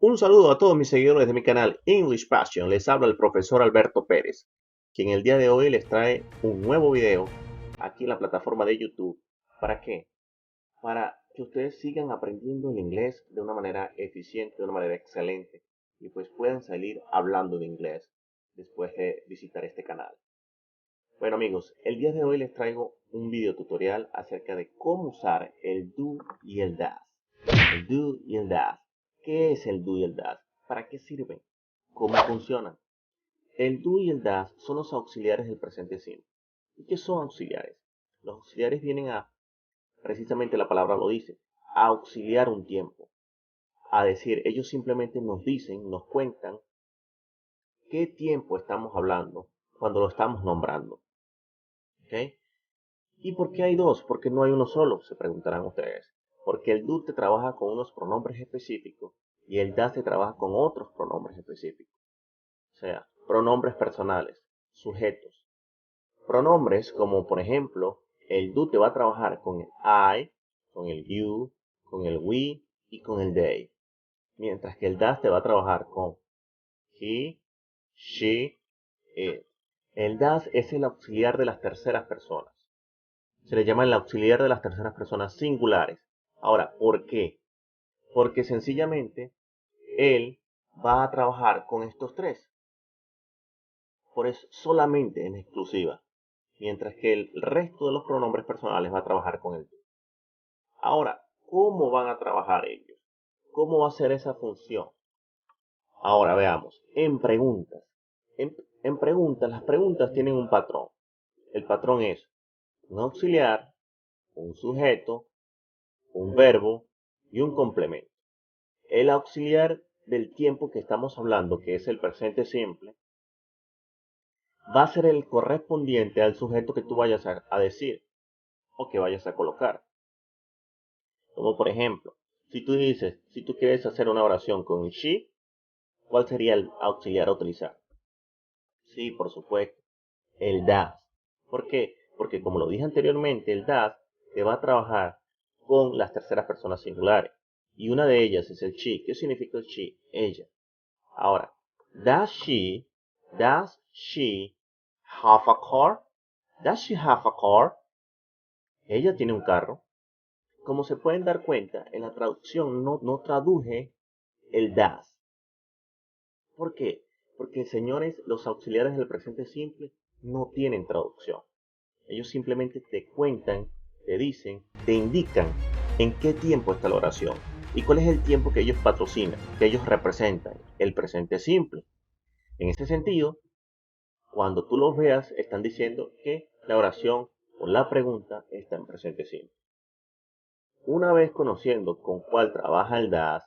Un saludo a todos mis seguidores de mi canal English Passion. Les habla el profesor Alberto Pérez, quien el día de hoy les trae un nuevo video aquí en la plataforma de YouTube. ¿Para qué? Para que ustedes sigan aprendiendo el inglés de una manera eficiente, de una manera excelente, y pues puedan salir hablando de inglés después de visitar este canal. Bueno amigos, el día de hoy les traigo un video tutorial acerca de cómo usar el do y el das. El do y el das. ¿Qué es el do y el das? ¿Para qué sirven? ¿Cómo funcionan? El do y el das son los auxiliares del presente simple. ¿Y qué son auxiliares? Los auxiliares vienen a, precisamente la palabra lo dice, a auxiliar un tiempo. A decir, ellos simplemente nos dicen, nos cuentan qué tiempo estamos hablando cuando lo estamos nombrando. ¿Ok? ¿Y por qué hay dos? ¿Por qué no hay uno solo? Se preguntarán ustedes. Porque el do te trabaja con unos pronombres específicos y el das te trabaja con otros pronombres específicos. O sea, pronombres personales, sujetos. Pronombres como por ejemplo, el do te va a trabajar con el I, con el you, con el we y con el they. Mientras que el das te va a trabajar con he, she, it. El das es el auxiliar de las terceras personas. Se le llama el auxiliar de las terceras personas singulares. Ahora, ¿por qué? Porque sencillamente él va a trabajar con estos tres. Por eso solamente en exclusiva. Mientras que el resto de los pronombres personales va a trabajar con el tú. Ahora, ¿cómo van a trabajar ellos? ¿Cómo va a ser esa función? Ahora veamos. En preguntas. En preguntas, las preguntas tienen un patrón. El patrón es un auxiliar, un sujeto, un verbo y un complemento. El auxiliar del tiempo que estamos hablando, que es el presente simple, va a ser el correspondiente al sujeto que tú vayas a decir o que vayas a colocar. Como por ejemplo, si tú dices, si tú quieres hacer una oración con she, ¿cuál sería el auxiliar a utilizar? Sí, por supuesto, el das. ¿Por qué? Porque como lo dije anteriormente, el das te va a trabajar con las terceras personas singulares. Y una de ellas es el she. ¿Qué significa el she? Ella. Ahora, does she have a car? Does she have a car? Ella tiene un carro. Como se pueden dar cuenta, en la traducción no traduje el das. ¿Por qué? Porque, señores, los auxiliares del presente simple no tienen traducción. Ellos simplemente te cuentan, te dicen, te indican en qué tiempo está la oración y cuál es el tiempo que ellos patrocinan, que ellos representan, el presente simple. En este sentido, cuando tú los veas, están diciendo que la oración o la pregunta está en presente simple. Una vez conociendo con cuál trabaja el das,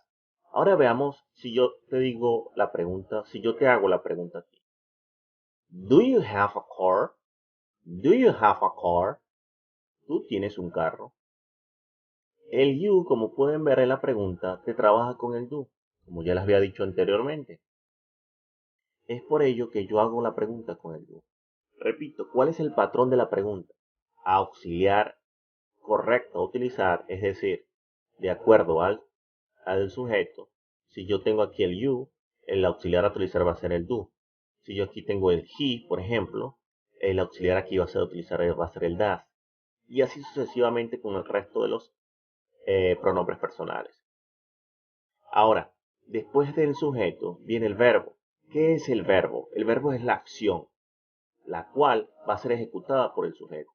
ahora veamos si yo te digo la pregunta, si yo te hago la pregunta a ti. Do you have a car? Do you have a car? ¿Tú tienes un carro? El you, como pueden ver en la pregunta, te trabaja con el do, como ya les había dicho anteriormente. Es por ello que yo hago la pregunta con el do. Repito, ¿cuál es el patrón de la pregunta? Auxiliar correcto a utilizar, es decir, de acuerdo al sujeto. Si yo tengo aquí el you, el auxiliar a utilizar va a ser el do. Si yo aquí tengo el he, por ejemplo, el auxiliar aquí va a ser el das. Y así sucesivamente con el resto de los pronombres personales. Ahora, después del sujeto viene el verbo. ¿Qué es el verbo? El verbo es la acción, la cual va a ser ejecutada por el sujeto.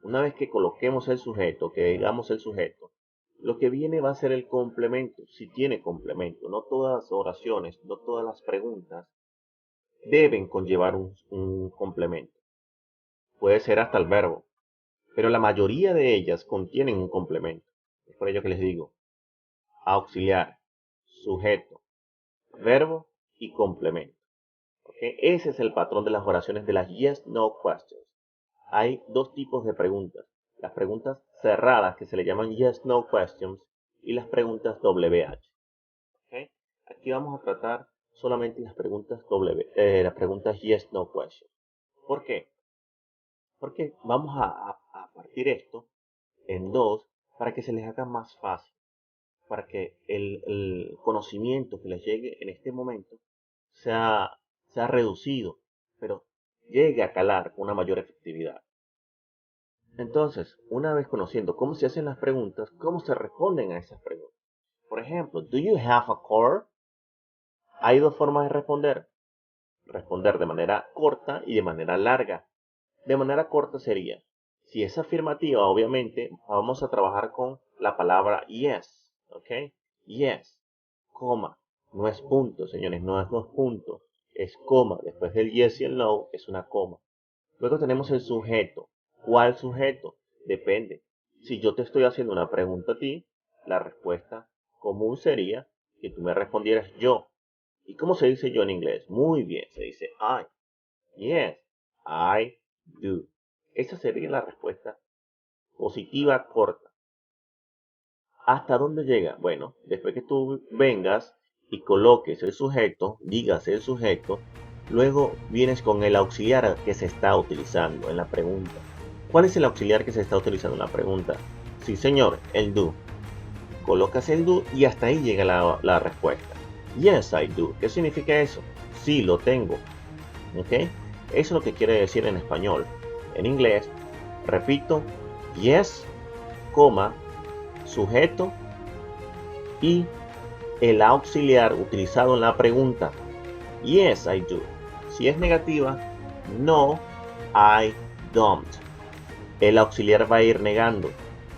Una vez que coloquemos el sujeto, que digamos el sujeto, lo que viene va a ser el complemento, si tiene complemento. No todas las oraciones, no todas las preguntas deben conllevar un complemento. Puede ser hasta el verbo, pero la mayoría de ellas contienen un complemento. Es por ello que les digo, auxiliar, sujeto, verbo y complemento. ¿Okay? Ese es el patrón de las oraciones de las yes-no questions. Hay dos tipos de preguntas. Las preguntas cerradas, que se le llaman yes-no questions, y las preguntas WH. ¿Okay? Aquí vamos a tratar solamente las preguntas las preguntas yes-no questions. ¿Por qué? Porque vamos a partir esto en dos para que se les haga más fácil. para que el conocimiento que les llegue en este momento sea reducido, pero llegue a calar con una mayor efectividad. Entonces, una vez conociendo cómo se hacen las preguntas, cómo se responden a esas preguntas. Por ejemplo, ¿Do you have a car? Hay dos formas de responder. Responder de manera corta y de manera larga. De manera corta sería, si es afirmativa, obviamente vamos a trabajar con la palabra yes, ¿ok? Yes, coma, no es punto, señores, no es dos puntos, es coma. Después del yes y el no es una coma. Luego tenemos el sujeto. ¿Cuál sujeto? Depende. Si yo te estoy haciendo una pregunta a ti, la respuesta común sería que tú me respondieras yo. ¿Y cómo se dice yo en inglés? Muy bien, se dice I. Yes, I do. Esa sería la respuesta positiva corta. ¿Hasta dónde llega? Bueno, después que tú vengas y coloques el sujeto, digas el sujeto, luego vienes con el auxiliar que se está utilizando en la pregunta. ¿Cuál es el auxiliar que se está utilizando en la pregunta? Sí, señor, el do. Colocas el do y hasta ahí llega la respuesta. Yes, I do. ¿Qué significa eso? Sí, lo tengo. ¿Ok? Eso es lo que quiere decir en español. En inglés, repito, yes, coma, sujeto y el auxiliar utilizado en la pregunta. Yes, I do. Si es negativa, no, I don't. El auxiliar va a ir negando.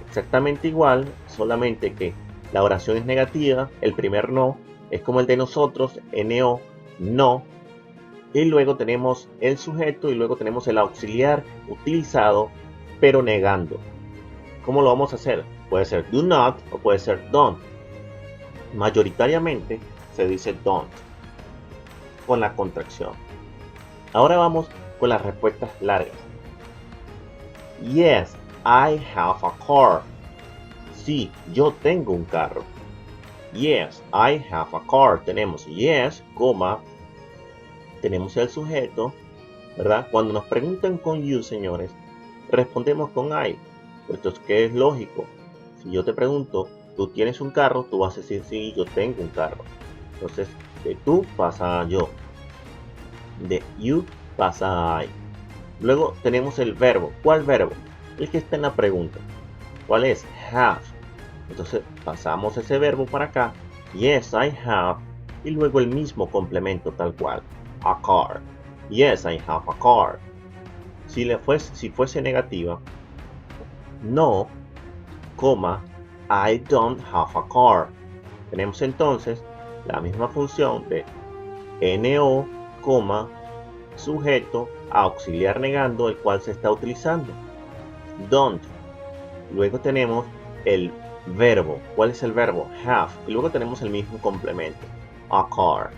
Exactamente igual, solamente que la oración es negativa, el primer no es como el de nosotros, no, no. Y luego tenemos el sujeto y luego tenemos el auxiliar utilizado, pero negando. ¿Cómo lo vamos a hacer? Puede ser do not o puede ser don't. Mayoritariamente se dice don't con la contracción. Ahora vamos con las respuestas largas. Yes, I have a car. Sí, yo tengo un carro. Yes, I have a car. Tenemos yes, coma, tenemos el sujeto, ¿verdad? Cuando nos preguntan con you, señores, respondemos con I. Esto es que es lógico. Si yo te pregunto, ¿tú tienes un carro? Tú vas a decir, sí, yo tengo un carro. Entonces, de tú pasa a yo. De you pasa a I. Luego tenemos el verbo. ¿Cuál verbo? El que está en la pregunta. ¿Cuál es? Have. Entonces pasamos ese verbo para acá. Yes, I have. Y luego el mismo complemento tal cual. A car. Yes, I have a car. Si fuese negativa, no, coma, I don't have a car. Tenemos entonces la misma función de no, coma, sujeto, auxiliar negando, el cual se está utilizando. Don't. Luego tenemos el verbo. ¿Cuál es el verbo? Have. Y luego tenemos el mismo complemento. A car.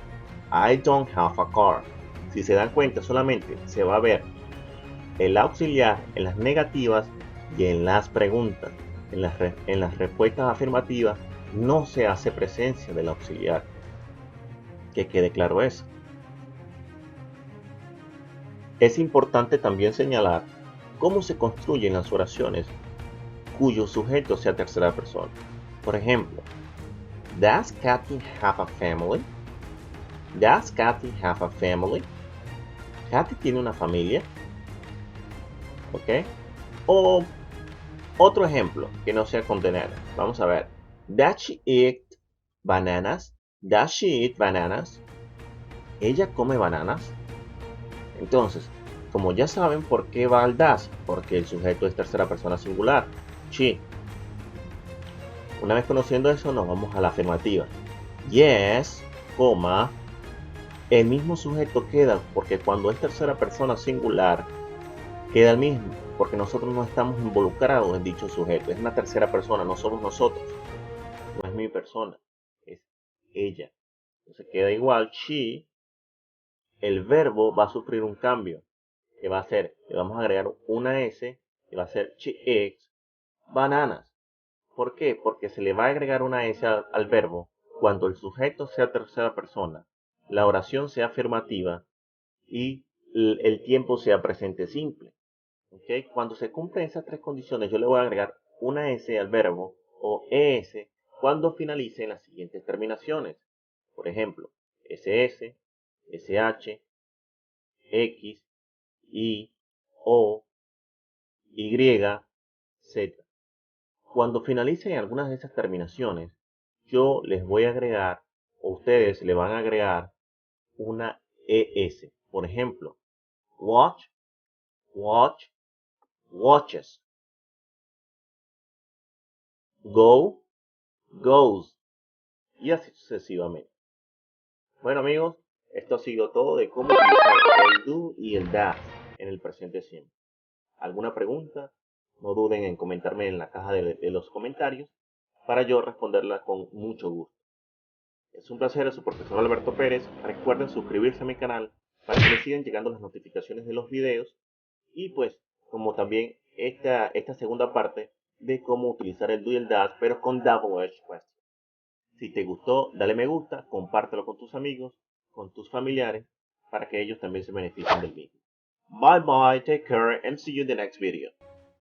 I don't have a car. Si se dan cuenta, solamente se va a ver el auxiliar en las negativas y en las preguntas. En las respuestas afirmativas no se hace presencia del auxiliar. Que quede claro eso. Es importante también señalar cómo se construyen las oraciones cuyo sujeto sea tercera persona. Por ejemplo, Does Kathy have a family? Does Kathy have a family? Kathy tiene una familia. ¿Ok? O otro ejemplo que no sea contener. Vamos a ver. Does she eat bananas? Does she eat bananas? ¿Ella come bananas? Entonces, como ya saben por qué va al does, porque el sujeto es tercera persona singular. She. Una vez conociendo eso, nos vamos a la afirmativa. Yes, coma, el mismo sujeto queda porque cuando es tercera persona singular queda el mismo porque nosotros no estamos involucrados en dicho sujeto, es una tercera persona, no somos nosotros, no es mi persona, es ella. Entonces queda igual. She, el verbo va a sufrir un cambio que va a ser, le vamos a agregar una S y va a ser she eats bananas. ¿Por qué? Porque se le va a agregar una S al verbo cuando el sujeto sea tercera persona, la oración sea afirmativa y el tiempo sea presente simple. ¿Okay? Cuando se cumplen esas tres condiciones, yo le voy a agregar una S al verbo o ES cuando finalicen las siguientes terminaciones. Por ejemplo, SS, SH, X, Y, O, Y, Z. Cuando finalicen algunas de esas terminaciones, yo les voy a agregar, o ustedes le van a agregar una ES. Por ejemplo, watch, watch, watches. Go, goes. Y así sucesivamente. Bueno amigos, esto ha sido todo de cómo utilizar el do y el das en el presente simple. ¿Alguna pregunta? No duden en comentarme en la caja de los comentarios para yo responderla con mucho gusto. Es un placer, es su profesor Alberto Pérez. Recuerden suscribirse a mi canal para que les sigan llegando las notificaciones de los videos y pues como también esta segunda parte de cómo utilizar el do y el das pero con double edge question. Si te gustó, dale me gusta, compártelo con tus amigos, con tus familiares, para que ellos también se beneficien del mismo. Bye bye, take care, and see you in the next video.